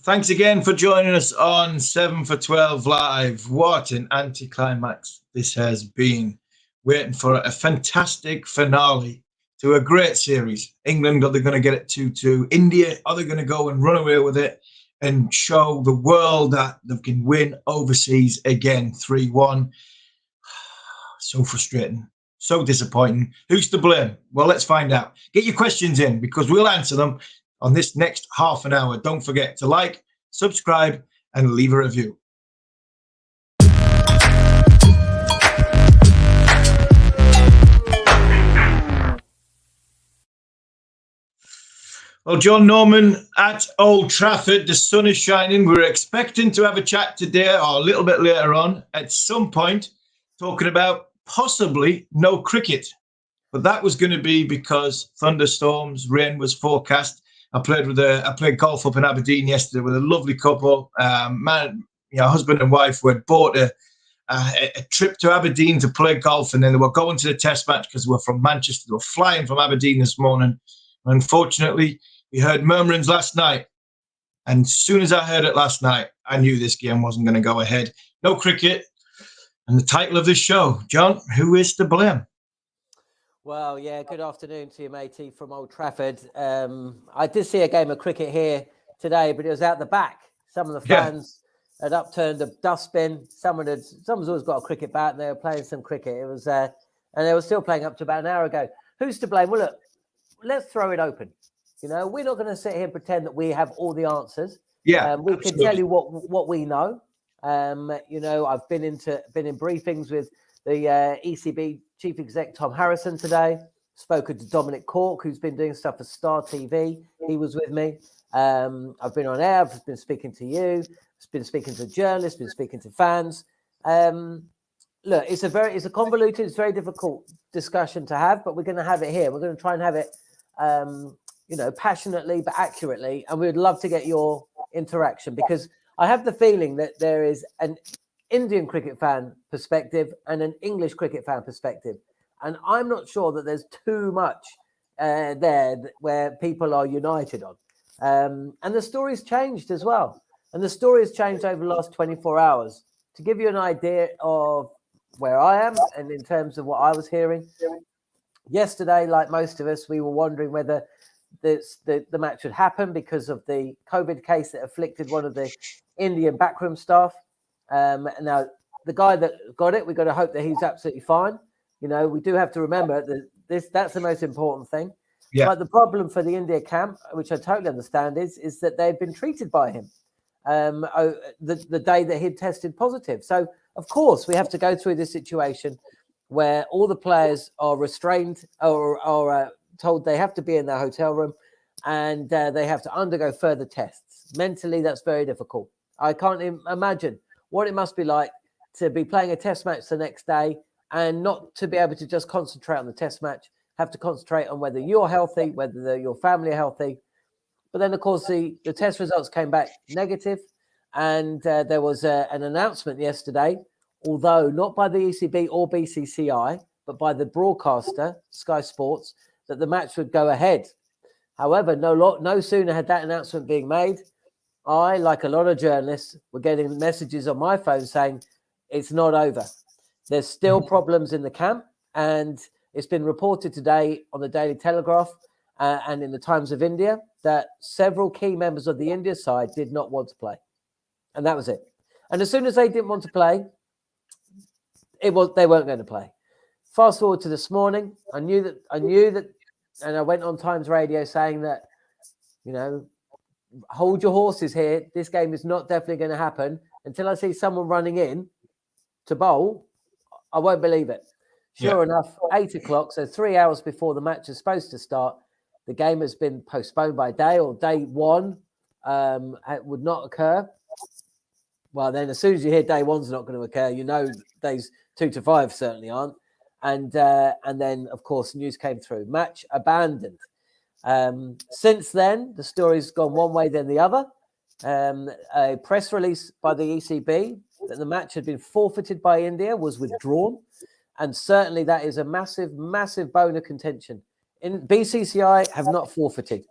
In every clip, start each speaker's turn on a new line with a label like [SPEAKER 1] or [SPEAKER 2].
[SPEAKER 1] Thanks again for joining us on 7 for 12 Live. What an anticlimax this has been. Waiting for a fantastic finale to a great series. England, are they going to get it 2-2? India, are they going to go and run away with it and show the world that they can win overseas again 3-1? So frustrating. So disappointing. Who's to blame? Well, let's find out. Get your questions in because we'll answer them on this next half an hour. Don't forget to like, subscribe, and leave a review. Well, John Norman at Old Trafford, the sun is shining. We're expecting to have a chat today or a little bit later on at some point talking about possibly no cricket. But that was going to be because thunderstorms, rain was forecast. I played golf up in Aberdeen yesterday with a lovely couple, husband and wife who had bought a trip to Aberdeen to play golf, and then they were going to the test match because they were from Manchester. They were flying from Aberdeen this morning. Unfortunately, we heard murmurings last night, and as soon as I heard it last night, I knew this game wasn't going to go ahead. No cricket, and the title of this show, John, who is to blame?
[SPEAKER 2] Well, yeah, good afternoon to you, matey, from Old Trafford. I did see a game of cricket here today, but it was out the back. Some of the fans had upturned a dustbin. Someone's always got a cricket bat, and they were playing some cricket. It was, and they were still playing up to about an hour ago. Who's to blame? Well, look, let's throw it open. You know, we're not going to sit here and pretend that we have all the answers.
[SPEAKER 1] Yeah,
[SPEAKER 2] we can tell you what we know. I've been in briefings with the ECB Chief Exec Tom Harrison today. Spoken to Dominic Cork, who's been doing stuff for Star TV. He was with me. I've been on air. I've been speaking to you. I've been speaking to journalists. Been speaking to fans. Look, it's a convoluted, it's very difficult discussion to have, but we're going to have it here. We're going to try and have it, passionately but accurately, and we'd love to get your interaction because I have the feeling that there is an Indian cricket fan perspective and an English cricket fan perspective. And I'm not sure that there's too much there where people are united on. And the story's changed as well. And the story has changed over the last 24 hours. To give you an idea of where I am and in terms of what I was hearing, yesterday, like most of us, we were wondering whether the match would happen because of the COVID case that afflicted one of the Indian backroom staff. Now, the guy that got it, we've got to hope that he's absolutely fine. You know, we do have to remember that that's the most important thing. Yeah. But the problem for the India camp, which I totally understand, is that they've been treated by him the day that he'd tested positive. So, of course, we have to go through this situation where all the players are restrained or are told they have to be in their hotel room and they have to undergo further tests. Mentally, that's very difficult. I can't imagine what it must be like to be playing a test match the next day and not to be able to just concentrate on the test match, have to concentrate on whether you're healthy, whether your family are healthy. But then, of course, the test results came back negative, and there was an announcement yesterday, although not by the ECB or BCCI, but by the broadcaster, Sky Sports, that the match would go ahead. However, no sooner had that announcement being made, I, like a lot of journalists, were getting messages on my phone saying it's not over. There's still problems in the camp, and it's been reported today on the Daily Telegraph and in the Times of India that several key members of the India side did not want to play. And that was it. And as soon as they didn't want to play, they weren't going to play. Fast forward to this morning, I knew that, and I went on Times Radio saying that, you know, hold your horses here. This game is not definitely going to happen until I see someone running in to bowl. I won't believe it. Sure enough, 8 o'clock, so 3 hours before the match is supposed to start, the game has been postponed by a day, or day one it would not occur. Well, then as soon as you hear day one's not going to occur, you know days 2 to 5 certainly aren't. And then, of course, news came through. Match abandoned. Since then, the story's gone one way, then the other. A press release by the ECB that the match had been forfeited by India was withdrawn. And certainly that is a massive, massive bone of contention. BCCI have not forfeited.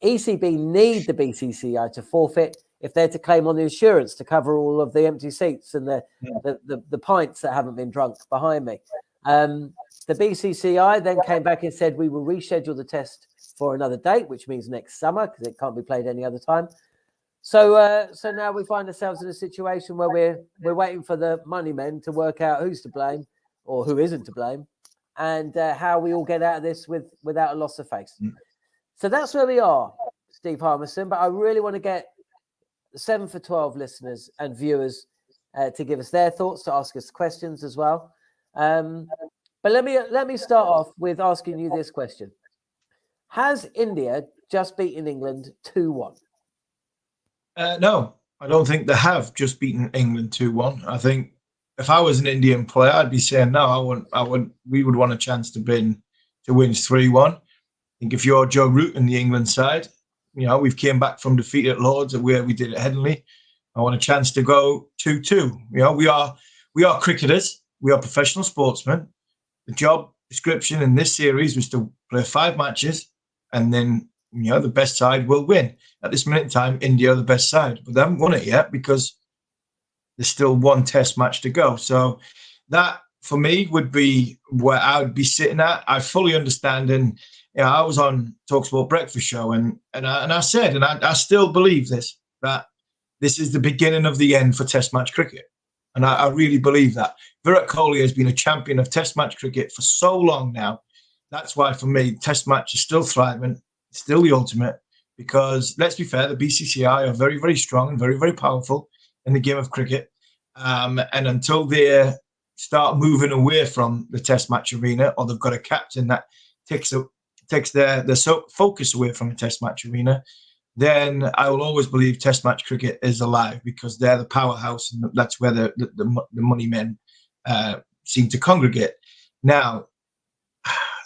[SPEAKER 2] ECB need the BCCI to forfeit if they're to claim on the insurance to cover all of the empty seats and the pints that haven't been drunk behind me. The BCCI then came back and said we will reschedule the test for another date, which means next summer because it can't be played any other time. So now we find ourselves in a situation where we're waiting for the money men to work out who's to blame or who isn't to blame, and how we all get out of this without a loss of face. So that's where we are, Steve Harmison. But I really want to get 7 for 12 listeners and viewers to give us their thoughts, to ask us questions as well. But let me start off with asking you this question: has India just beaten England 2-1?
[SPEAKER 1] No, I don't think they have just beaten England 2-1. I think if I was an Indian player, I'd be saying no. We would want a chance to win 3-1. I think if you're Joe Root and the England side, we've came back from defeat at Lords where we did at Headingley. I want a chance to go 2-2. We are cricketers. We are professional sportsmen. The job description in this series was to play 5 matches, and then the best side will win. At this minute in time, India are the best side, but they haven't won it yet because there's still 1 test match to go. So that, for me, would be where I would be sitting at. I fully understand, and I was on TalkSport Breakfast Show, and I said, and I still believe this, that this is the beginning of the end for Test match cricket, and I really believe that. Virat Kohli has been a champion of Test match cricket for so long now. That's why, for me, Test match is still thriving, still the ultimate, because let's be fair, the BCCI are very, very strong and very, very powerful in the game of cricket. And until they start moving away from the Test match arena, or they've got a captain that takes their focus away from the Test match arena, then I will always believe Test match cricket is alive, because they're the powerhouse, and that's where the money men seem to congregate. Now,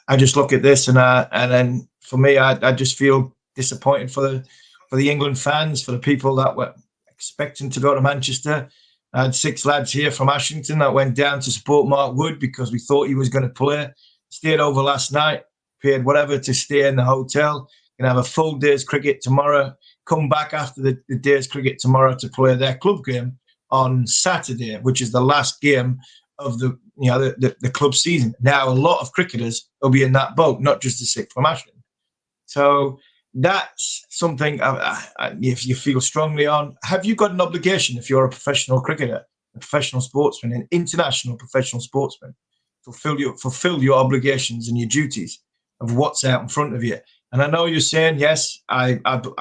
[SPEAKER 1] I just look at this, and then for me, I just feel disappointed for the England fans, for the people that were expecting to go to Manchester. I had 6 lads here from Ashington that went down to support Mark Wood because we thought he was going to play. Stayed over last night, paid whatever to stay in the hotel. Going to have a full day's cricket tomorrow. Come back after the day's cricket tomorrow to play their club game on Saturday, which is the last game of the club season. Now, a lot of cricketers will be in that boat, not just the 6 from Ashton. So that's something if you feel strongly on. Have you got an obligation, if you're a professional cricketer, a professional sportsman, an international professional sportsman, fulfill your obligations and your duties of what's out in front of you? And I know you're saying, yes, I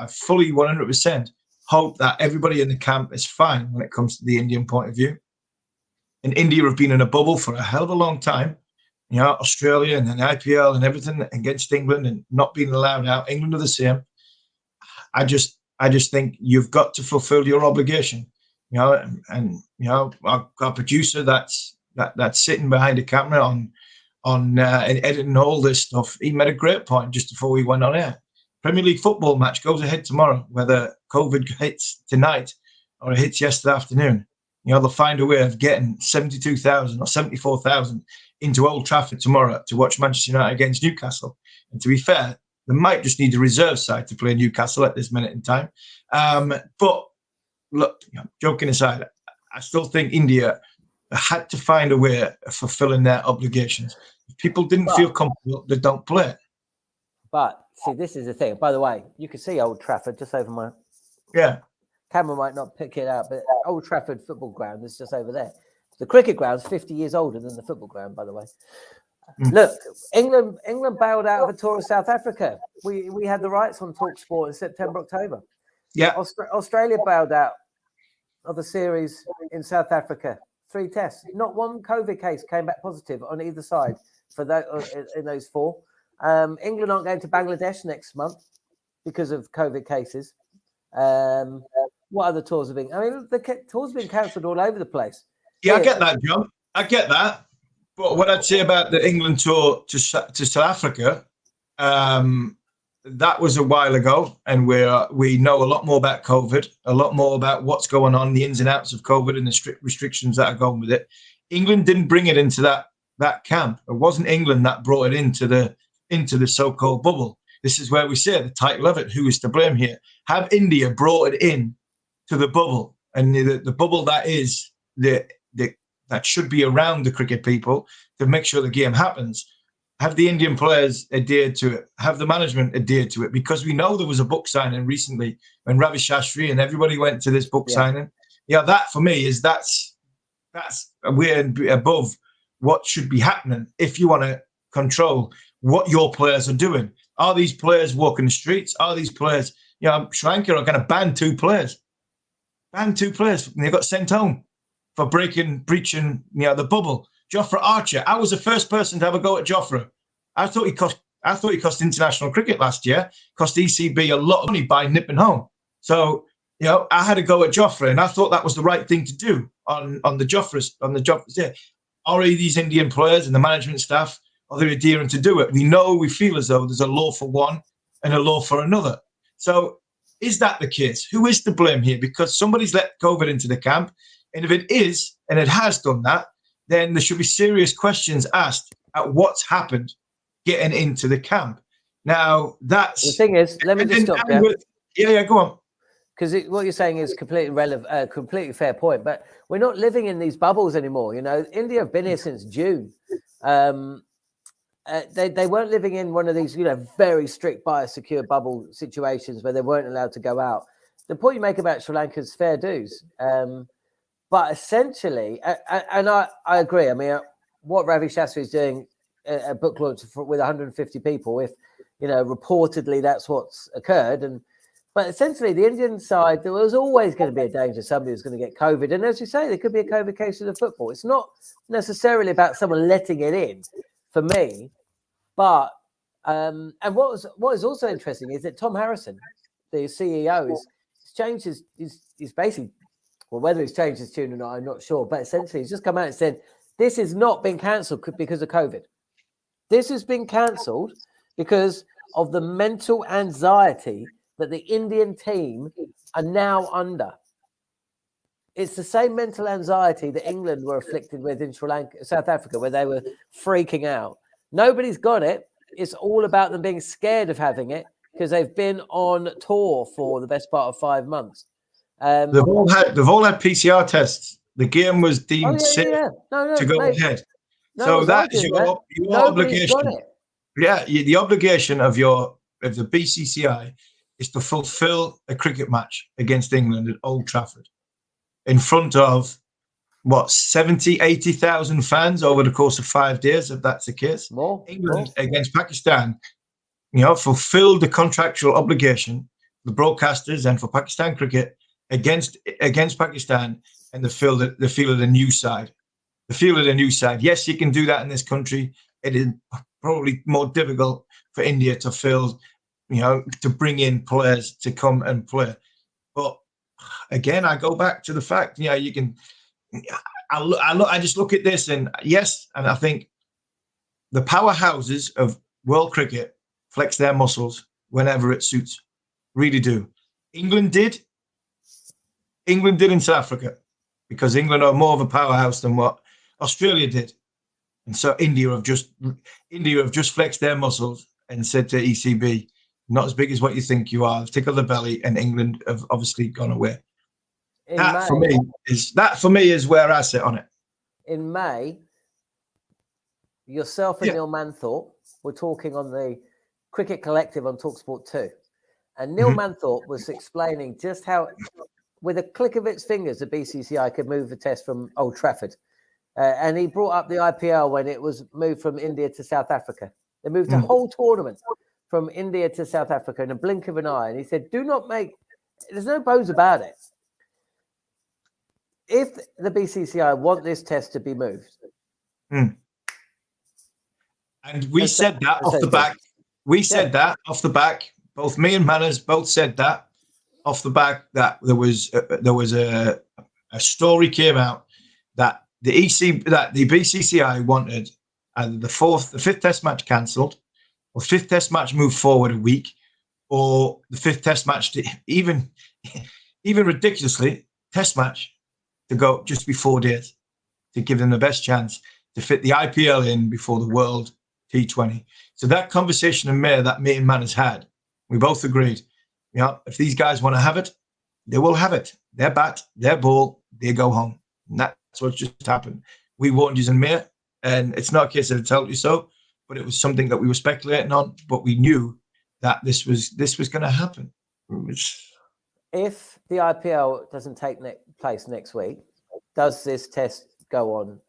[SPEAKER 1] fully 100% hope that everybody in the camp is fine when it comes to the Indian point of view. And India have been in a bubble for a hell of a long time. Australia and then IPL and everything against England and not being allowed out. England are the same. I just think you've got to fulfill your obligation. Our producer that's sitting behind the camera on and editing all this stuff, he made a great point just before we went on air. Premier League football match goes ahead tomorrow, whether COVID hits tonight or it hits yesterday afternoon. They'll find a way of getting 72,000 or 74,000 into Old Trafford tomorrow to watch Manchester United against Newcastle. And to be fair, they might just need a reserve side to play Newcastle at this minute in time. But look, joking aside, I still think India had to find a way of fulfilling their obligations. If people didn't feel comfortable, they don't play it.
[SPEAKER 2] But see, this is the thing. By the way, you can see Old Trafford just over my...
[SPEAKER 1] Yeah.
[SPEAKER 2] Camera might not pick it out, but Old Trafford football ground is just over there. The cricket ground's 50 years older than the football ground, by the way. Look, England bailed out of a tour of South Africa. We had the rights on TalkSport in September, October.
[SPEAKER 1] Yeah.
[SPEAKER 2] Australia bailed out of a series in South Africa. 3 tests. Not one COVID case came back positive on either side for in those 4. England aren't going to Bangladesh next month because of COVID cases. What other tours have been? I mean, the tours have been cancelled all over the place.
[SPEAKER 1] Yeah, I get that, John. I get that. But what I'd say about the England tour to South Africa, that was a while ago, and we know a lot more about COVID, a lot more about what's going on, the ins and outs of COVID and the strict restrictions that are going with it. England didn't bring it into that camp. It wasn't England that brought it into the so-called bubble. This is where we say the title of it, who is to blame here? Have India brought it in to the bubble, and the bubble that is that should be around the cricket people to make sure the game happens. Have the Indian players adhered to it? Have the management adhered to it? Because we know there was a book signing recently when Ravi Shastri and everybody went to this book signing. Yeah, that for me is that's we're above what should be happening if you want to control what your players are doing. Are these players walking the streets? Are these players, Sri Lanka are going to ban 2 players. Ban 2 players. And they got sent home for breaching, the bubble. Jofra Archer. I was the first person to have a go at Jofra. I thought he cost international cricket last year, cost ECB a lot of money by nipping home. So, I had a go at Jofra, and I thought that was the right thing to do on the Jofras. Yeah. Are these Indian players and the management staff, are they adhering to do it? We feel as though there's a law for one and a law for another. So is that the case? Who is to blame here? Because somebody's let COVID into the camp. And if it is, and it has done that, then there should be serious questions asked at what's happened getting into the camp. Now, that's...
[SPEAKER 2] The thing is, let me just stop there.
[SPEAKER 1] Yeah, go on.
[SPEAKER 2] Because what you're saying is completely relevant, completely fair point. But we're not living in these bubbles anymore. India have been here since June. They weren't living in one of these, very strict biosecure bubble situations where they weren't allowed to go out. The point you make about Sri Lanka's fair dues. But essentially, and I agree. I mean, what Ravi Shastri is doing, a book launch with 150 people, if, reportedly that's what's occurred. But essentially, the Indian side, there was always going to be a danger somebody was going to get COVID. And as you say, there could be a COVID case in the football. It's not necessarily about someone letting it in, for me. But, and what is also interesting is that Tom Harrison, the CEO, has changed he's basically, well, whether he's changed his tune or not, I'm not sure. But essentially, he's just come out and said, this has not been cancelled because of COVID. This has been cancelled because of the mental anxiety that the Indian team are now under. It's the same mental anxiety that England were afflicted with in South Africa, where they were freaking out. Nobody's got it. It's all about them being scared of having it because they've been on tour for the best part of 5 months.
[SPEAKER 1] They've all had PCR tests. The game was deemed safe to go ahead. So that is your obligation. Yeah, the obligation of the BCCI is to fulfill a cricket match against England at Old Trafford in front of 70, 80,000 fans over the course of 5 days, if that's the case. England against Pakistan, fulfilled the contractual obligation, the broadcasters and for Pakistan cricket against Pakistan, and the feel of the new side. The feel of the new side. Yes, you can do that in this country. It is probably more difficult for India to fill, to bring in players to come and play. But again, I go back to the fact, you can. I just look at this, and yes, and I think the powerhouses of world cricket flex their muscles whenever it suits. Really do. England did in South Africa, because England are more of a powerhouse than what Australia did. And so India have just flexed their muscles and said to ECB, not as big as what you think you are. Tickle the belly, and England have obviously gone away. That for me is where I sit on it.
[SPEAKER 2] In May, yourself and Neil Manthorpe were talking on the Cricket Collective on TalkSport 2. And Neil Manthorpe was explaining just how, with a click of its fingers, the BCCI could move the test from Old Trafford. And he brought up the IPL when it was moved from India to South Africa. They moved the whole tournament from India to South Africa in a blink of an eye. And he said, there's no bones about it. If the BCCI want this test to be moved.
[SPEAKER 1] And we said that off the back. We said that off the back. Both me and Manners both said that off the back, that there was a story came out that the BCCI wanted either the fifth test match cancelled, or fifth test match moved forward a week, or the fifth test match to even ridiculously test match to go just be 4 days to give them the best chance to fit the IPL in before the World T20. So that conversation in May that me and Manners had, we both agreed, if these guys want to have it, they will have it. their bat, their ball, they go home. And that's what's just happened. We warned you in May, and it's not a case of I told you so, but it was something that we were speculating on, but we knew that this was going to happen.
[SPEAKER 2] If the IPL doesn't take place next week, does this test go on?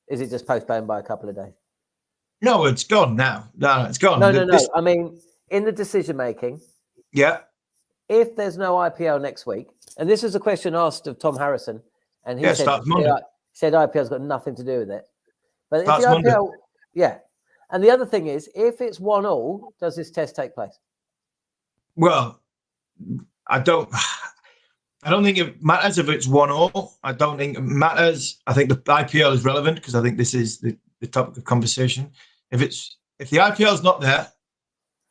[SPEAKER 2] Is it just postponed by a couple of days?
[SPEAKER 1] No, it's gone now. No, it's gone.
[SPEAKER 2] No. I mean, in the decision making.
[SPEAKER 1] Yeah.
[SPEAKER 2] If there's no IPL next week, and this is a question asked of Tom Harrison, and he said IPL's got nothing to do with it. But if the IPL, yeah. And the other thing is, if it's 1-1, does this test take place?
[SPEAKER 1] Well, I don't think it matters if it's 1-1. I don't think it matters. I think the IPL is relevant because I think this is the topic of conversation. If the IPL is not there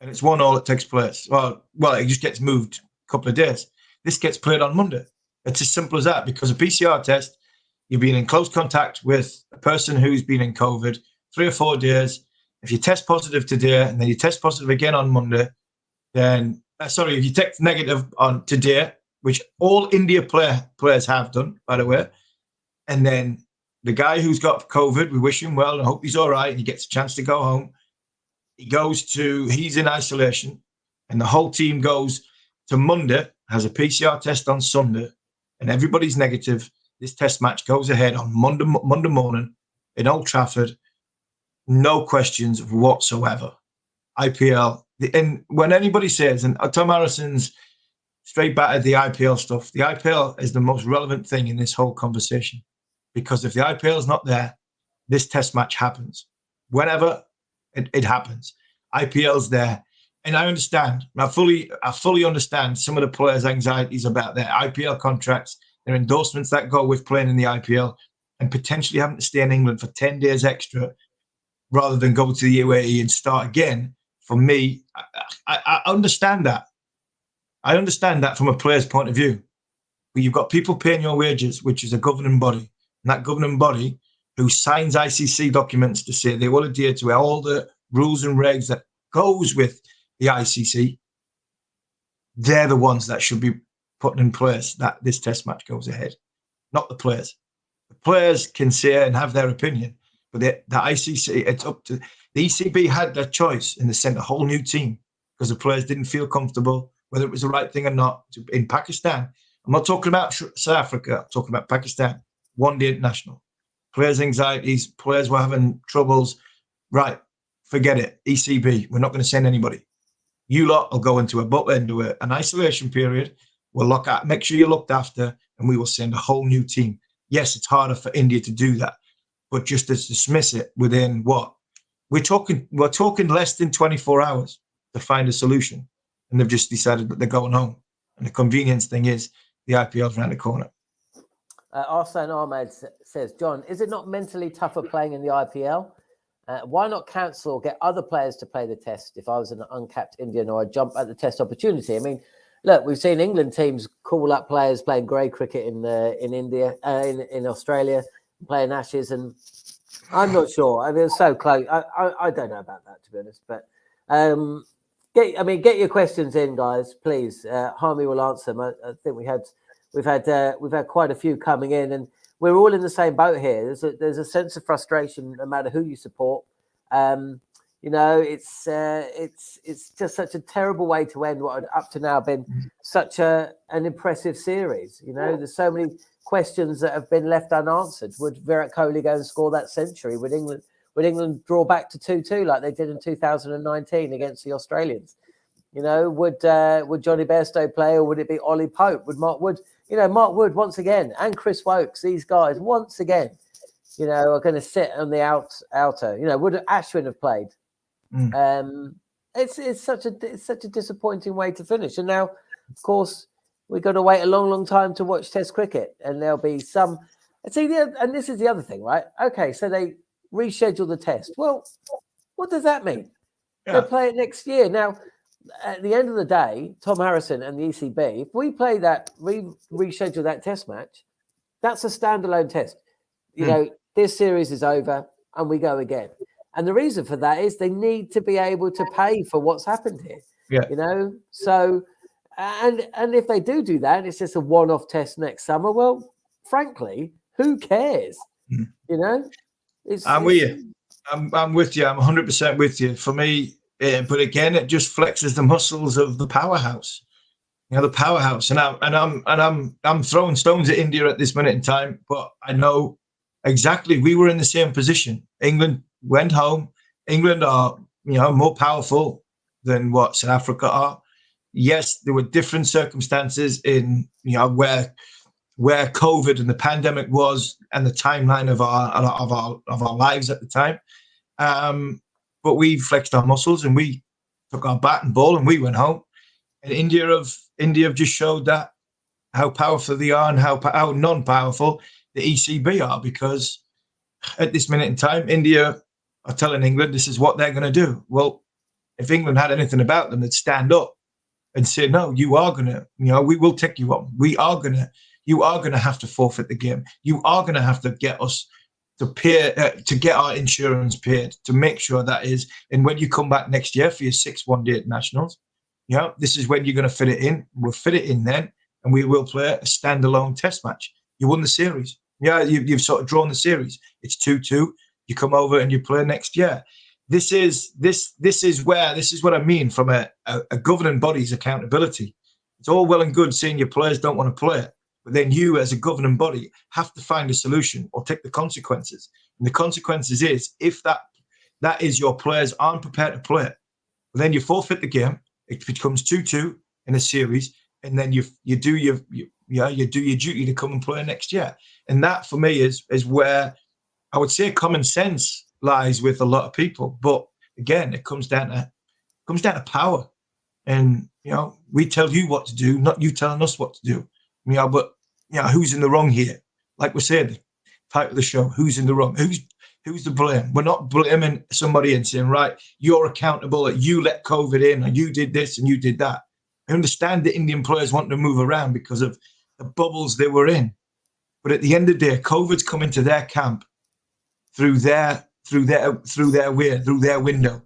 [SPEAKER 1] and it's 1-1, it takes place. Well, it just gets moved a couple of days. This gets played on Monday. It's as simple as that, because a PCR test, you've been in close contact with a person who's been in COVID 3 or 4 days. If you test positive today and then you test positive again on Monday, then if you test negative on today, which all India players have done, by the way, and then the guy who's got COVID, we wish him well and hope he's all right and he gets a chance to go home. He's in isolation, and the whole team goes to Monday, has a PCR test on Sunday, and everybody's negative. This test match goes ahead on Monday morning in Old Trafford. No questions whatsoever. IPL, and when anybody says, and Tom Harrison's straight back at the IPL stuff, the IPL is the most relevant thing in this whole conversation, because if the IPL is not there, this test match happens. Whenever it happens, IPL's there. And I understand, I fully understand some of the players' anxieties about their IPL contracts, their endorsements that go with playing in the IPL, and potentially having to stay in England for 10 days extra rather than go to the UAE and start again. For me, I understand that. I understand that from a player's point of view. But you've got people paying your wages, which is a governing body. And that governing body who signs ICC documents to say they will adhere to all the rules and regs that goes with the ICC, they're the ones that should be putting in place that this test match goes ahead, not the players. The players can say and have their opinion, but the ICC, it's up to the ECB. Had their choice and they sent a whole new team because the players didn't feel comfortable whether it was the right thing or not. In Pakistan, I'm not talking about South Africa, I'm talking about Pakistan, one-day international. Players' anxieties, players were having troubles. Right, forget it. ECB, we're not going to send anybody. You lot will go into an isolation period. We'll look at, make sure you're looked after, and we will send a whole new team. Yes, it's harder for India to do that, but just to dismiss it within what? We're talking less than 24 hours to find a solution. And they've just decided that they're going home. And the convenience thing is the IPL's around the corner.
[SPEAKER 2] Arslan Ahmed says, John, is it not mentally tougher playing in the IPL? Why not cancel or get other players to play the test if I was an uncapped Indian or I jump at the test opportunity? I mean, look, we've seen England teams call up players playing grey cricket in India, in Australia, playing Ashes, and I'm not sure. I mean, it's so close. I don't know about that, to be honest. But get your questions in, guys, please. Harmy will answer them. I think we've had quite a few coming in, and we're all in the same boat here. There's a sense of frustration no matter who you support. It's just such a terrible way to end what had up to now been such an impressive series. There's so many questions that have been left unanswered. Would Virat Kohli go and score that century? Would England draw back to 2-2 like they did in 2019 against the Australians? Would Johnny Bairstow play, or would it be Ollie Pope? Would Mark Wood? Mark Wood once again, and Chris Wokes, these guys once again, are going to sit on the outer. Would Ashwin have played? It's such a disappointing way to finish. And now, of course, we've got to wait a long, long time to watch Test cricket, and there'll be some. And this is the other thing, right? Okay, so they reschedule the Test. Well, what does that mean? Yeah. They'll play it next year. Now, at the end of the day, Tom Harrison and the ECB, if we play that, reschedule that Test match, that's a standalone test. This series is over and we go again. And the reason for that is they need to be able to pay for what's happened here.
[SPEAKER 1] Yeah.
[SPEAKER 2] So And if they do that, it's just a one-off test next summer. Well, frankly, who cares?
[SPEAKER 1] Mm.
[SPEAKER 2] You know,
[SPEAKER 1] I'm with you. I'm with you. I'm 100% with you. For me, but again, it just flexes the muscles of the powerhouse. You know, the powerhouse, and I'm throwing stones at India at this minute in time, but I know exactly we were in the same position. England went home. England are, more powerful than what South Africa are. Yes, there were different circumstances in, where COVID and the pandemic was, and the timeline of our lives at the time. But we flexed our muscles and we took our bat and ball and we went home. And India have just showed that how powerful they are and how non-powerful the ECB are, because at this minute in time, India are telling England this is what they're going to do. Well, if England had anything about them, they'd stand up and say, no, you are going to, we will take you on. You are going to have to forfeit the game. You are going to have to get us to get our insurance paid, to make sure that is. And when you come back next year for your 6 one-day internationals, this is when you're going to fit it in. We'll fit it in then, and we will play a standalone test match. You won the series. Yeah, you've sort of drawn the series. It's 2-2. You come over and you play next year. This is what I mean from a governing body's accountability. It's all well and good saying your players don't want to play it, but then you as a governing body have to find a solution or take the consequences. And the consequences is, if that is your players aren't prepared to play it, well, then you forfeit the game. It becomes 2-2 in a series, and then you do your duty to come and play next year. And that for me is where I would say common sense lies with a lot of people. But again, it comes down to power. And we tell you what to do, not you telling us what to do. But who's in the wrong here? Like we said, title of the show, who's in the wrong? Who's to blame? We're not blaming somebody and saying, right, you're accountable that you let COVID in, or you did this and you did that. I understand the Indian players want to move around because of the bubbles they were in. But at the end of the day, COVID's come into their camp through their window.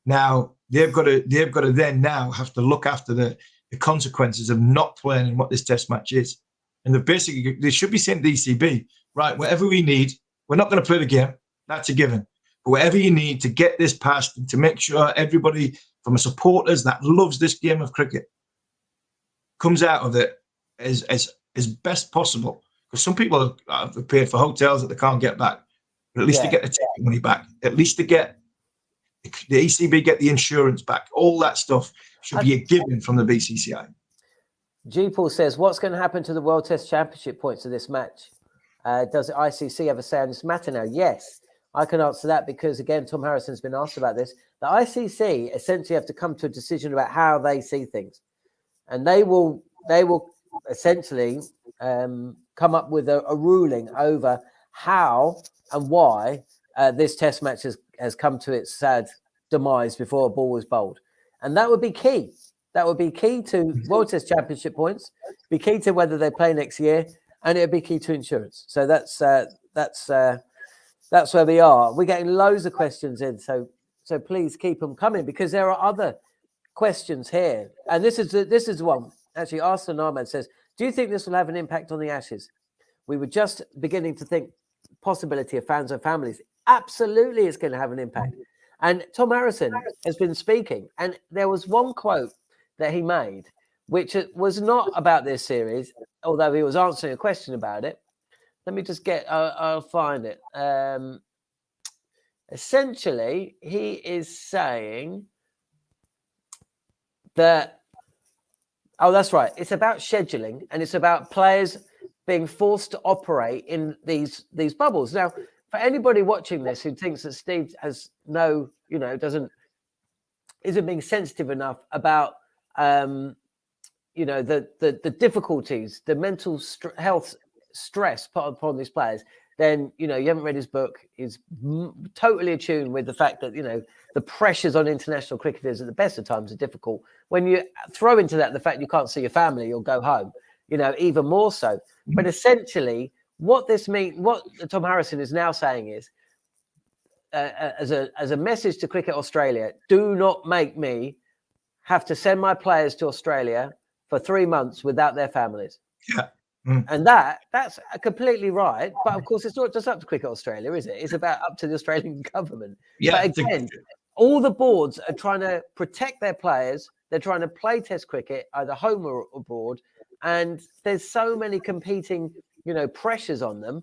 [SPEAKER 1] Now they've got to then now have to look after the consequences of not playing in what this test match is. And they should be saying to the ECB, right, whatever we need, we're not going to play the game. That's a given. But whatever you need to get this passed and to make sure everybody from a supporters that loves this game of cricket comes out of it as best possible. Because some people have paid for hotels that they can't get back. But at least they get the ticket money back. At least they get the ECB get the insurance back. All that stuff should be a given from the BCCI.
[SPEAKER 2] G. Paul says, what's going to happen to the World Test Championship points of this match? Does the ICC have a say on this matter now? Yes, I can answer that because, again, Tom Harrison's been asked about this. The ICC essentially have to come to a decision about how they see things. And they will essentially come up with a ruling over how and why this test match has come to its sad demise before a ball was bowled. And that would be key. That would be key to World Test Championship points, be key to whether they play next year, and it would be key to insurance. So that's where we are. We're getting loads of questions in, so please keep them coming, because there are other questions here. And this is one. Actually, Arslan Ahmed says, do you think this will have an impact on the Ashes? We were just beginning to think possibility of fans and families. Absolutely, it's going to have an impact. And Tom Harrison has been speaking, and there was one quote that he made, which was not about this series, although he was answering a question about it. Let me just I'll find it. Essentially, he is saying that, that's right. It's about scheduling, and it's about players being forced to operate in these bubbles. Now, for anybody watching this who thinks that Steve has isn't being sensitive enough about the difficulties, the mental health stress put upon these players, then you haven't read his book. He's totally attuned with the fact that the pressures on international cricketers at the best of times are difficult. When you throw into that the fact you can't see your family or go home, even more so. But essentially, what this means, what Tom Harrison is now saying is, as a message to Cricket Australia, do not make me have to send my players to Australia for 3 months without their families.
[SPEAKER 1] Yeah.
[SPEAKER 2] And that's completely right. But of course, it's not just up to Cricket Australia, is it? It's about up to the Australian government.
[SPEAKER 1] Yeah.
[SPEAKER 2] But again, all the boards are trying to protect their players. They're trying to play Test cricket, either home or abroad. And there's so many competing, pressures on them.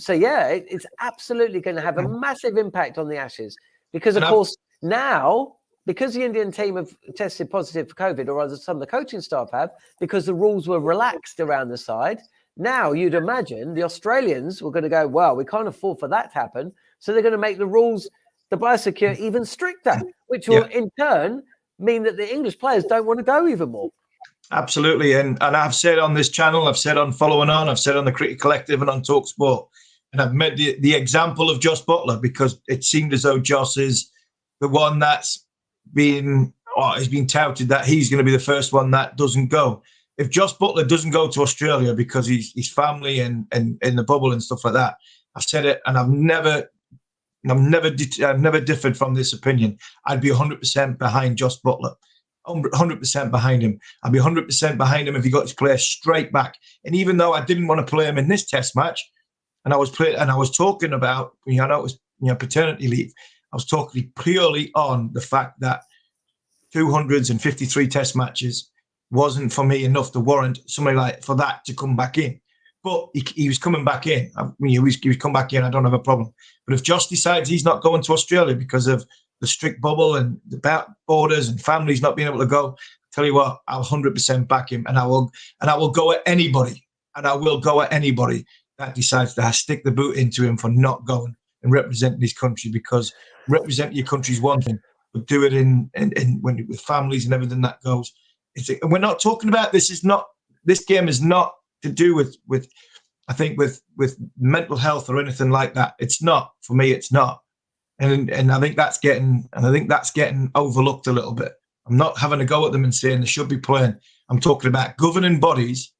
[SPEAKER 2] So, yeah, it's absolutely going to have a massive impact on the Ashes. Because, of course, now, because the Indian team have tested positive for COVID, or rather some of the coaching staff have, because the rules were relaxed around the side, now you'd imagine the Australians were going to go, well, we can't afford for that to happen. So they're going to make the rules, the biosecure, even stricter, which will in turn mean that the English players don't want to go even more.
[SPEAKER 1] Absolutely. And I've said on this channel, I've said on Following On, I've said on the Cricket Collective and on TalkSport, and I've made the example of Joss Buttler, because it seemed as though Joss is the one that's he's been touted that he's going to be the first one that doesn't go. If Joss Buttler doesn't go to Australia because his family and in the bubble and stuff like that, I've said it, and I've never differed from this opinion. I'd be 100% behind Joss Buttler, 100% behind him. I'd be 100% behind him if he got his player straight back. And even though I didn't want to play him in this Test match, and I was talking about, it was paternity leave. I was talking purely on the fact that 253 Test matches wasn't for me enough to warrant somebody like for that to come back in. But he was coming back in. He was come back in. I don't have a problem. But if Josh decides he's not going to Australia because of the strict bubble and the borders and families not being able to go, tell you what, I'll 100% back him, and I will go at anybody, that decides to stick the boot into him for not going and representing his country, because representing your country is one thing, but do it in when with families and everything that goes. And we're not talking about this. This game is not to do with I think with mental health or anything like that. It's not, for me. It's not, and I think that's getting overlooked a little bit. I'm not having a go at them and saying they should be playing. I'm talking about governing bodies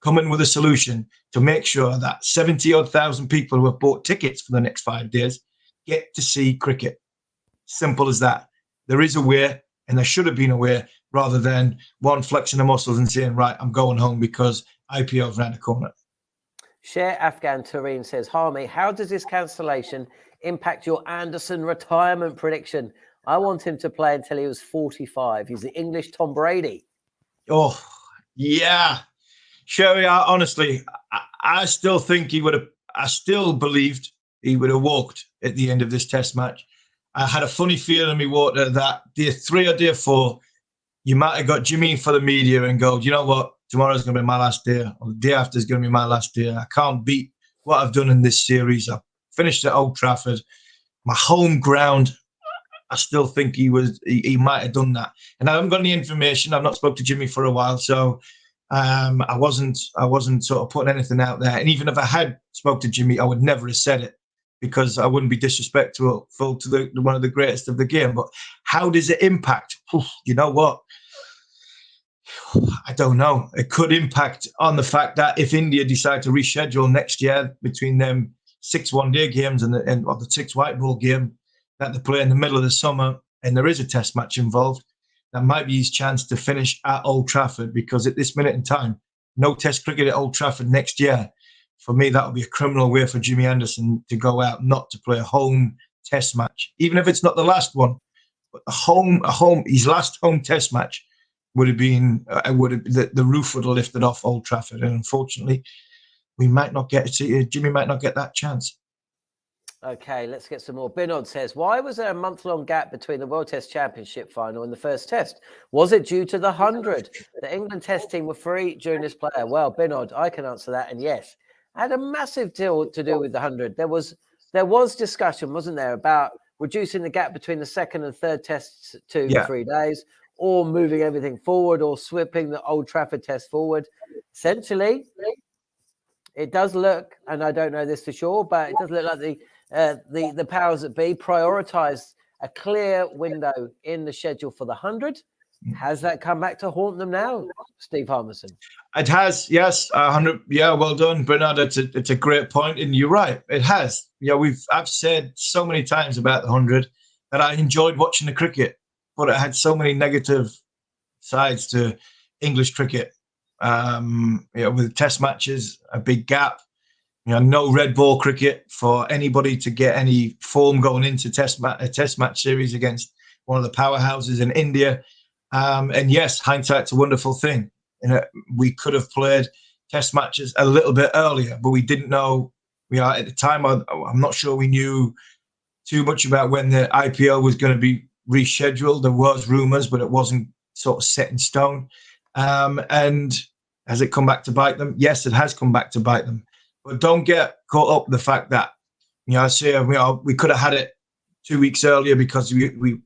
[SPEAKER 1] coming with a solution to make sure that 70,000 people who have bought tickets for the next 5 days get to see cricket. Simple as that. There is a way, and there should have been a way, rather than one flexing the muscles and saying, right, I'm going home because IPO's around the corner.
[SPEAKER 2] Share Afghan Tureen says, Harmy, how does this cancellation impact your Anderson retirement prediction? I want him to play until he was 45. He's the English Tom Brady.
[SPEAKER 1] Oh, yeah. Sherry, honestly, I still think I still believed he would have walked at the end of this Test match. I had a funny feeling he walked at that day 3 or day 4. You might have got Jimmy for the media and go, you know what? Tomorrow's going to be my last day, or the day after is going to be my last day. I can't beat what I've done in this series. I finished at Old Trafford, my home ground. I still think he might have done that. And I haven't got any information. I've not spoke to Jimmy for a while, so I wasn't sort of putting anything out there. And even if I had spoke to Jimmy, I would never have said it, because I wouldn't be disrespectful to one of the greatest of the game. But how does it impact? You know what? I don't know. It could impact on the fact that if India decide to reschedule next year between them 6 one-day games and the 6 white ball game that they play in the middle of the summer, and there is a Test match involved, that might be his chance to finish at Old Trafford, because at this minute in time, no Test cricket at Old Trafford next year. For me, that would be a criminal way for Jimmy Anderson to go out not to play a home Test match, even if it's not the last one. But his last home Test match would have been the roof would have lifted off Old Trafford, and unfortunately, we might not get Jimmy might not get that chance.
[SPEAKER 2] Okay, let's get some more. Binod says, why was there a month-long gap between the World Test Championship final and the first Test? Was it due to the 100? The England Test team were free during this player. Well, Binod, I can answer that, and yes, had a massive deal to do with the 100. There was discussion, wasn't there, about reducing the gap between the second and third tests to 3 days, or moving everything forward, or sweeping the Old Trafford Test forward. Essentially, it does look, and I don't know this for sure, but it does look like the powers that be prioritised a clear window in the schedule for the 100. Has that come back to haunt them now, Steve Harmison?
[SPEAKER 1] It has, yes. 100. Yeah, well done, Bernard. It's a great point, and you're right. It has. I've said so many times about the 100 that I enjoyed watching the cricket, but it had so many negative sides to English cricket. With test matches, a big gap. No red ball cricket for anybody to get any form going into a test match series against one of the powerhouses in India. And yes, hindsight's a wonderful thing. We could have played test matches a little bit earlier, but we didn't know. At the time, I'm not sure we knew too much about when the IPL was going to be rescheduled. There was rumours, but it wasn't sort of set in stone. And has it come back to bite them? Yes, it has come back to bite them. But don't get caught up with the fact that, I say, we could have had it 2 weeks earlier because we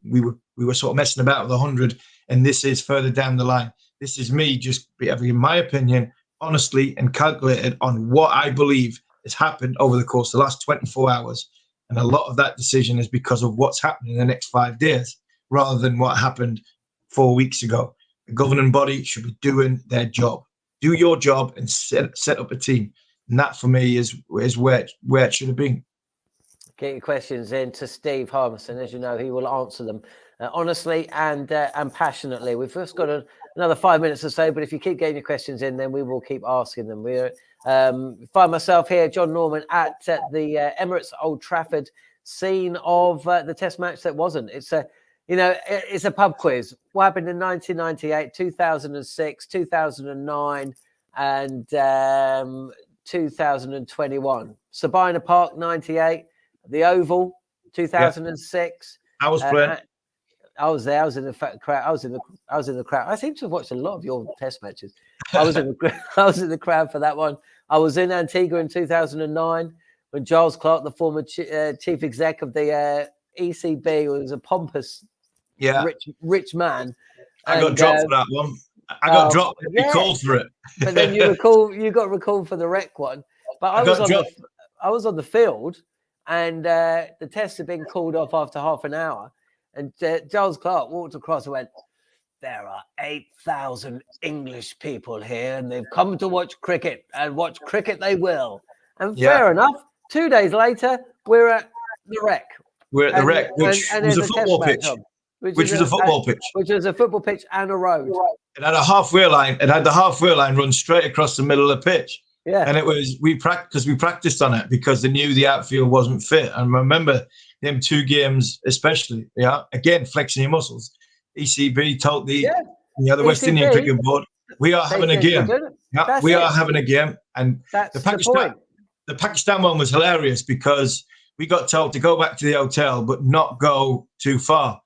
[SPEAKER 1] were sort of messing about with 100, and this is further down the line. This is me just giving my opinion, honestly and calculated on what I believe has happened over the course of the last 24 hours. And a lot of that decision is because of what's happening in the next 5 days, rather than what happened 4 weeks ago. The governing body should be doing their job. Do your job and set up a team. And that, for me, is where it should have been.
[SPEAKER 2] Get your questions in to Steve Harmison. As you know, he will answer them honestly and passionately. We've just got another 5 minutes or so, but if you keep getting your questions in, then we will keep asking them. We're find myself here, John Norman, at the Emirates Old Trafford scene of the Test match that wasn't. It's a pub quiz. What happened in 1998, 2006, 2009, and 2021? Sabina Park, 98. The Oval, 2006.
[SPEAKER 1] I was playing.
[SPEAKER 2] I was there. I was in the crowd. I was in the crowd. I seem to have watched a lot of your test matches. I was in the crowd for that one. I was in Antigua in 2009 when Giles Clark, the former chief exec of the ECB, was a pompous, rich man.
[SPEAKER 1] I got dropped for that one. I got dropped. You called for it.
[SPEAKER 2] But then you got recalled for the rec one. But I was on the field, and the tests had been called off after half an hour. And Giles Clark walked across and went, "There are 8,000 English people here, and they've come to watch cricket, and watch cricket they will." And fair enough. 2 days later, we're at the rec.
[SPEAKER 1] We're at the rec, which was a football pitch. Which was a football pitch.
[SPEAKER 2] Which was a football pitch and a road.
[SPEAKER 1] It had a halfway line. It had the halfway line run straight across the middle of the pitch.
[SPEAKER 2] Yeah.
[SPEAKER 1] And it was we practiced on it because they knew the outfield wasn't fit. And remember them 2 games especially. Yeah. Again, flexing your muscles. ECB told the West Indian Cricket Board, we are having a game. Yeah, we are having a game. And the Pakistan one was hilarious because we got told to go back to the hotel but not go too far.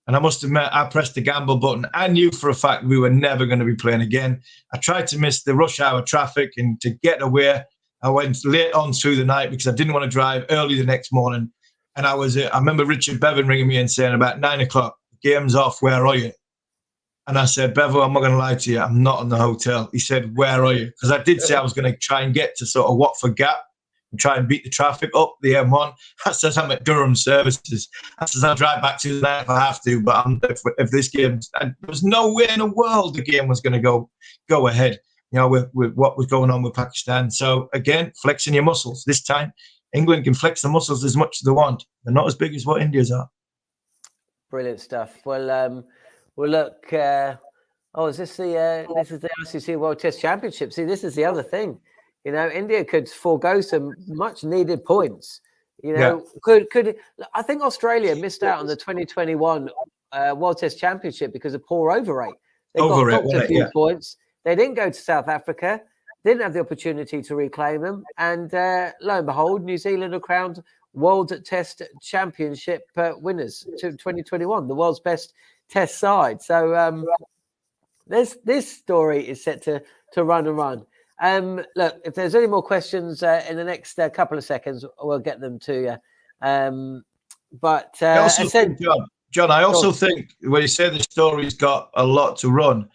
[SPEAKER 1] And I must admit, I pressed the gamble button. I knew for a fact we were never going to be playing again. I tried to miss the rush hour traffic, and to get away, I went late on through the night because I didn't want to drive early the next morning. And I remember Richard Bevan ringing me and saying about 9 o'clock, game's off, where are you? And I said, Bevan, I'm not going to lie to you, I'm not in the hotel. He said, where are you? Because I did say I was going to try and get to sort of Watford Gap and try and beat the traffic up the M1. I says I'm at Durham Services. I says I'll drive back to the night if I have to, but if this game, and there was no way in the world the game was going to go ahead, with what was going on with Pakistan. So again, flexing your muscles. This time, England can flex the muscles as much as they want. They're not as big as what India's are.
[SPEAKER 2] Brilliant stuff. Well, look. Is this the ICC World Test Championship? See, this is the other thing. India could forego some much needed points. Could I think Australia missed out on the 2021 World Test Championship because of poor over rate. They got a few points. They didn't go to South Africa. Didn't have the opportunity to reclaim them. And lo and behold, New Zealand are crowned World Test Championship winners to 2021, the world's best Test side. So this story is set to run and run. Look, if there's any more questions in the next couple of seconds, we'll get them to you.
[SPEAKER 1] John, I also think when you say the story's got a lot to run,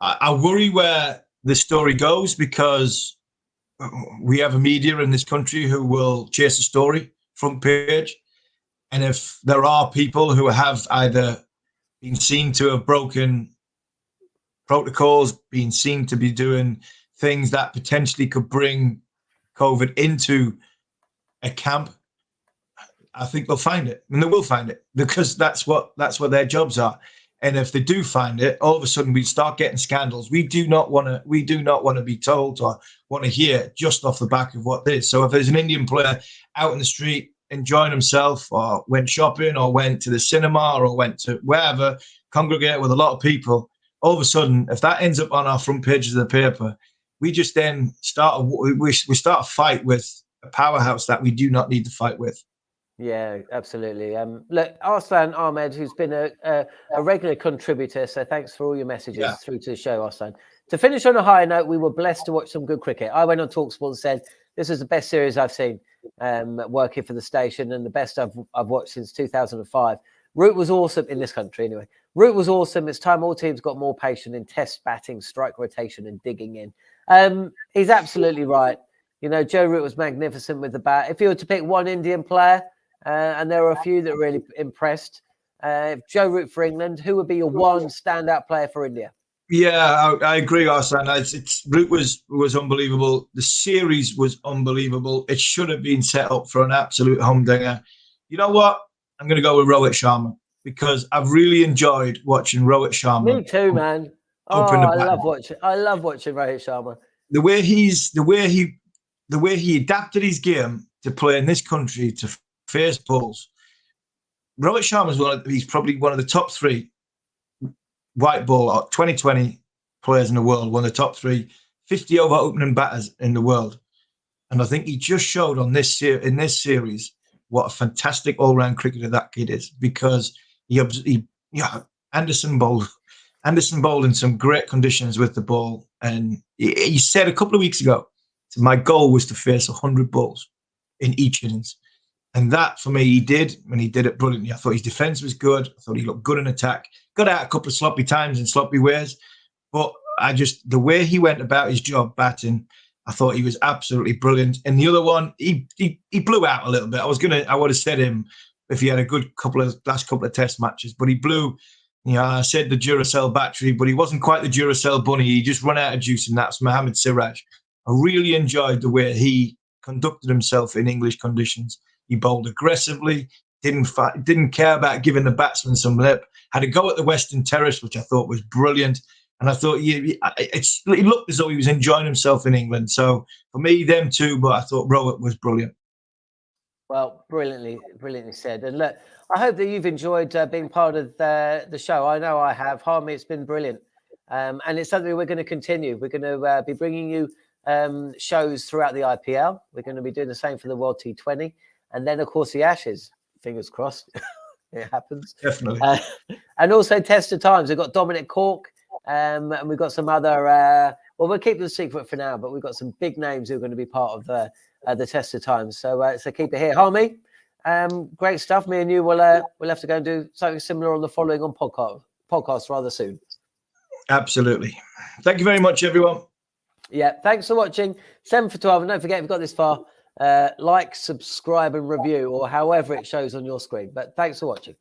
[SPEAKER 1] I worry where the story goes because we have a media in this country who will chase a story front page. And if there are people who have either been seen to have broken protocols, been seen to be doing things that potentially could bring COVID into a camp, I think they'll find it. And they will find it because that's what their jobs are. And if they do find it, all of a sudden we start getting scandals. We do not want to be told or want to hear just off the back of what this. So if there's an Indian player out in the street enjoying himself, or went shopping, or went to the cinema, or went to wherever, congregate with a lot of people, all of a sudden, if that ends up on our front pages of the paper, we just then start a fight with a powerhouse that we do not need to fight with.
[SPEAKER 2] Yeah, absolutely. Look, Arslan Ahmed, who's been a regular contributor, so thanks for all your messages through to the show, Arslan. To finish on a higher note, we were blessed to watch some good cricket. I went on TalkSport and said this is the best series I've seen working for the station, and the best I've watched since 2005. Root was awesome in this country, anyway. Root was awesome. It's time all teams got more patient in test batting, strike rotation, and digging in. He's absolutely right. You know, Joe Root was magnificent with the bat. If you were to pick one Indian player, and there are a few that really impressed, Joe Root for England, who would be your one standout player for India?
[SPEAKER 1] Yeah, I agree, Arslan. Root was unbelievable. The series was unbelievable. It should have been set up for an absolute humdinger. You know what? I'm going to go with Rohit Sharma, because I've really enjoyed watching Rohit Sharma.
[SPEAKER 2] Me too, man. I love watching Rohit Sharma. The
[SPEAKER 1] way he adapted his game to play in this country, to face balls. Rohit Sharma he's probably one of the top 3 white ball 2020 players in the world, one of the top 3 50 over opening batters in the world. And I think he just showed in this series what a fantastic all-round cricketer that kid is, because Anderson bowled in some great conditions with the ball. And he said a couple of weeks ago, my goal was to face 100 balls in each innings. And that, for me, he did, and he did it brilliantly. I thought his defence was good. I thought he looked good in attack. Got out a couple of sloppy times and sloppy ways. But the way he went about his job batting, I thought he was absolutely brilliant. And the other one, he blew out a little bit. I would have said him if he had a good last couple of test matches. But he blew, I said the Duracell battery, but he wasn't quite the Duracell bunny. He just ran out of juice, and that's Mohammad Siraj. I really enjoyed the way he conducted himself in English conditions. He bowled aggressively, didn't care about giving the batsman some lip, had a go at the Western Terrace, which I thought was brilliant. And I thought it looked as though he was enjoying himself in England. So for me, them two, but I thought Rohit was brilliant.
[SPEAKER 2] Well, brilliantly said. And look, I hope that you've enjoyed being part of the show. I know I have. Harmy, it's been brilliant. And it's something we're going to continue. We're going to be bringing you shows throughout the IPL. We're going to be doing the same for the World T20. And then, of course, the Ashes. Fingers crossed. It happens.
[SPEAKER 1] Definitely.
[SPEAKER 2] And also Test of Times. We've got Dominic Cork. And we've got some other... we'll keep the secret for now. But we've got some big names who are going to be part of the Test of Times. So keep it here. Harmy, great stuff. Me and you will have to go and do something similar on the following on podcast rather soon.
[SPEAKER 1] Absolutely. Thank you very much, everyone.
[SPEAKER 2] Yeah, thanks for watching. 7 for 12. And don't forget, if you've got this far, like, subscribe and review, or however it shows on your screen. But thanks for watching.